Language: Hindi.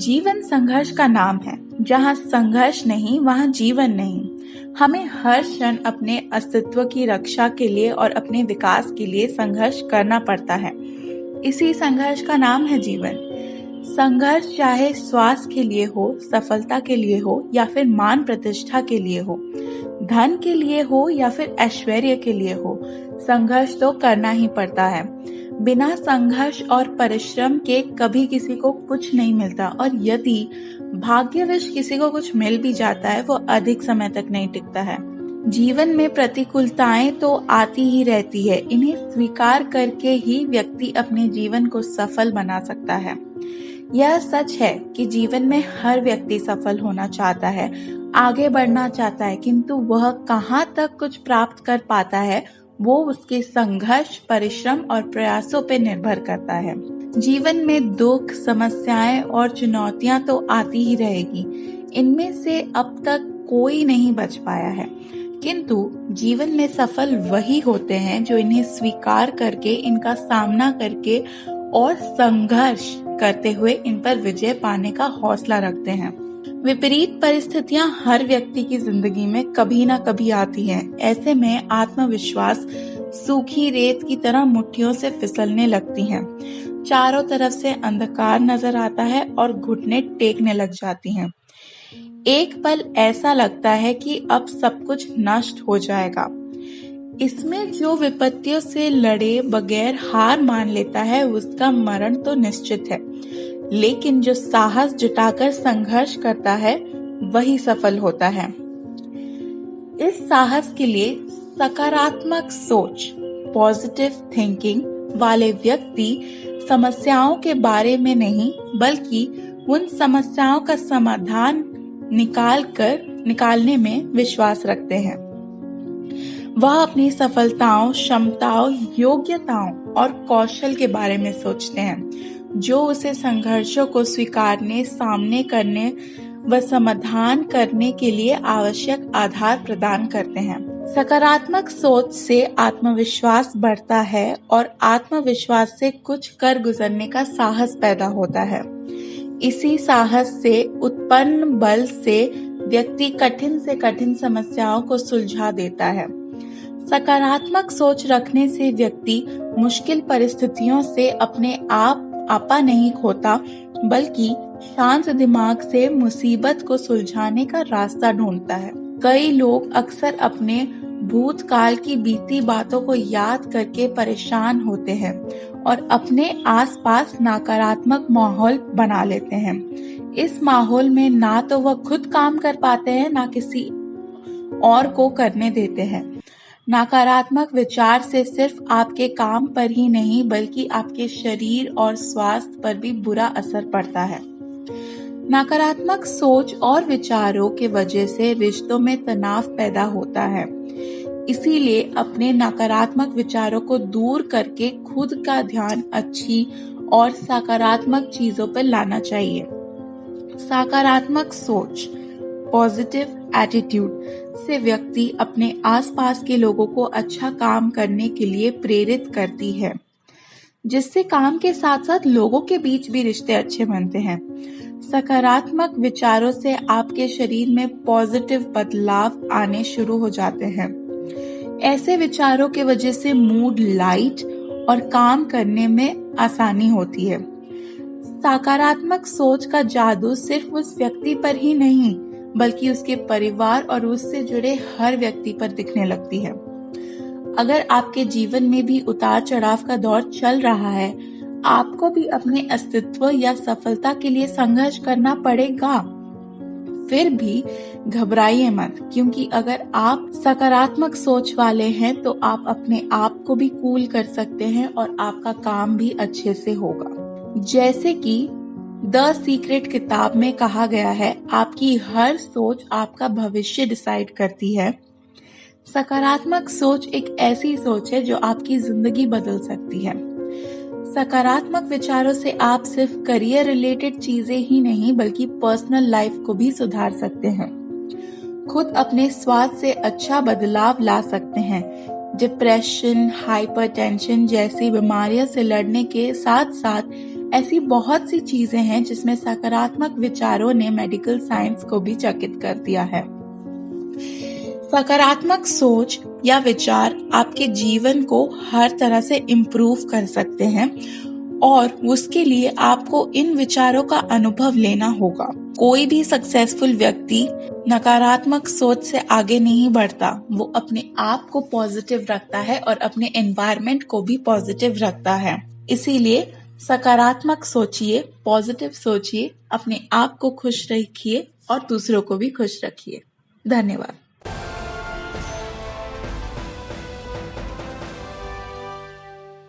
जीवन संघर्ष का नाम है। जहाँ संघर्ष नहीं वहाँ जीवन नहीं। हमें हर क्षण अपने अस्तित्व की रक्षा के लिए और अपने विकास के लिए संघर्ष करना पड़ता है। इसी संघर्ष का नाम है जीवन। संघर्ष चाहे स्वास्थ्य के लिए हो, सफलता के लिए हो या फिर मान प्रतिष्ठा के लिए हो, धन के लिए हो या फिर ऐश्वर्य के लिए हो, संघर्ष तो करना ही पड़ता है। बिना संघर्ष और परिश्रम के कभी किसी को कुछ नहीं मिलता, और यदि भाग्यवश किसी को कुछ मिल भी जाता है वो अधिक समय तक नहीं टिकता है। जीवन में प्रतिकूलताएं तो आती ही रहती है। इन्हें स्वीकार करके ही व्यक्ति अपने जीवन को सफल बना सकता है। यह सच है कि जीवन में हर व्यक्ति सफल होना चाहता है, आगे बढ़ना चाहता है, किंतु वह कहाँ तक कुछ प्राप्त कर पाता है वो उसके संघर्ष, परिश्रम और प्रयासों पर निर्भर करता है। जीवन में दुख, समस्याएं और चुनौतियां तो आती ही रहेगी। इनमें से अब तक कोई नहीं बच पाया है, किंतु जीवन में सफल वही होते हैं जो इन्हें स्वीकार करके, इनका सामना करके और संघर्ष करते हुए इन पर विजय पाने का हौसला रखते हैं। विपरीत परिस्थितियां हर व्यक्ति की जिंदगी में कभी ना कभी आती हैं। ऐसे में आत्मविश्वास सूखी रेत की तरह मुट्ठियों से फिसलने लगती हैं। चारों तरफ से अंधकार नजर आता है और घुटने टेकने लग जाती हैं। एक पल ऐसा लगता है कि अब सब कुछ नष्ट हो जाएगा। इसमें जो विपत्तियों से लड़े बगैर हार मान लेता है उसका मरण तो निश्चित है, लेकिन जो साहस जुटाकर संघर्ष करता है वही सफल होता है। इस साहस के लिए सकारात्मक सोच, पॉजिटिव थिंकिंग वाले व्यक्ति समस्याओं के बारे में नहीं बल्कि उन समस्याओं का समाधान निकालने में विश्वास रखते हैं। वह अपनी सफलताओं, क्षमताओं, योग्यताओं और कौशल के बारे में सोचते हैं, जो उसे संघर्षों को स्वीकारने, सामने करने व समाधान करने के लिए आवश्यक आधार प्रदान करते हैं। सकारात्मक सोच से आत्मविश्वास बढ़ता है और आत्मविश्वास से कुछ कर गुजरने का साहस पैदा होता है। इसी साहस से उत्पन्न बल से व्यक्ति कठिन से कठिन समस्याओं को सुलझा देता है। सकारात्मक सोच रखने से व्यक्ति मुश्किल परिस्थितियों से अपने आपा नहीं खोता, बल्कि शांत दिमाग से मुसीबत को सुलझाने का रास्ता ढूंढता है। कई लोग अक्सर अपने भूतकाल की बीती बातों को याद करके परेशान होते हैं और अपने आसपास नकारात्मक माहौल बना लेते हैं। इस माहौल में ना तो वह खुद काम कर पाते हैं, ना किसी और को करने देते हैं। नकारात्मक विचार से सिर्फ आपके काम पर ही नहीं बल्कि आपके शरीर और स्वास्थ्य पर भी बुरा असर पड़ता है। नकारात्मक सोच और विचारों के वजह से रिश्तों में तनाव पैदा होता है। इसीलिए अपने नकारात्मक विचारों को दूर करके खुद का ध्यान अच्छी और सकारात्मक चीजों पर लाना चाहिए। सकारात्मक सोच, पॉजिटिव एटीट्यूड से व्यक्ति अपने आसपास के लोगों को अच्छा काम करने के लिए प्रेरित करती है, जिससे काम के साथ साथ लोगों के बीच भी रिश्ते अच्छे बनते हैं। सकारात्मक विचारों से आपके शरीर में पॉजिटिव बदलाव आने शुरू हो जाते हैं। ऐसे विचारों के वजह से मूड लाइट और काम करने में आसानी होती है। सकारात्मक सोच का जादू सिर्फ उस व्यक्ति पर ही नहीं बल्कि उसके परिवार और उससे जुड़े हर व्यक्ति पर दिखने लगती है। अगर आपके जीवन में भी उतार चढ़ाव का दौर चल रहा है, आपको भी अपने अस्तित्व या सफलता के लिए संघर्ष करना पड़ेगा। फिर भी घबराइए मत, क्योंकि अगर आप सकारात्मक सोच वाले हैं तो आप अपने आप को भी कूल कर सकते हैं और आपका काम भी अच्छे से होगा। जैसे कि द सीक्रेट किताब में कहा गया है, आपकी हर सोच आपका भविष्य डिसाइड करती है। सकारात्मक सोच एक ऐसी सोच है जो आपकी जिंदगी बदल सकती है। सकारात्मक विचारों से आप सिर्फ करियर रिलेटेड चीजें ही नहीं बल्कि पर्सनल लाइफ को भी सुधार सकते हैं। खुद अपने स्वास्थ्य से अच्छा बदलाव ला सकते हैं। डिप्रेशन, हाइपरटेंशन जैसी बीमारियों से लड़ने के साथ साथ ऐसी बहुत सी चीजें हैं जिसमें सकारात्मक विचारों ने मेडिकल साइंस को भी चकित कर दिया है। सकारात्मक सोच या विचार आपके जीवन को हर तरह से इम्प्रूव कर सकते हैं और उसके लिए आपको इन विचारों का अनुभव लेना होगा। कोई भी सक्सेसफुल व्यक्ति नकारात्मक सोच से आगे नहीं बढ़ता। वो अपने आप को पॉजिटिव रखता है और अपने एनवायरनमेंट को भी पॉजिटिव रखता है। इसीलिए सकारात्मक सोचिए, पॉजिटिव सोचिए, अपने आप को खुश रखिए और दूसरों को भी खुश रखिए। धन्यवाद।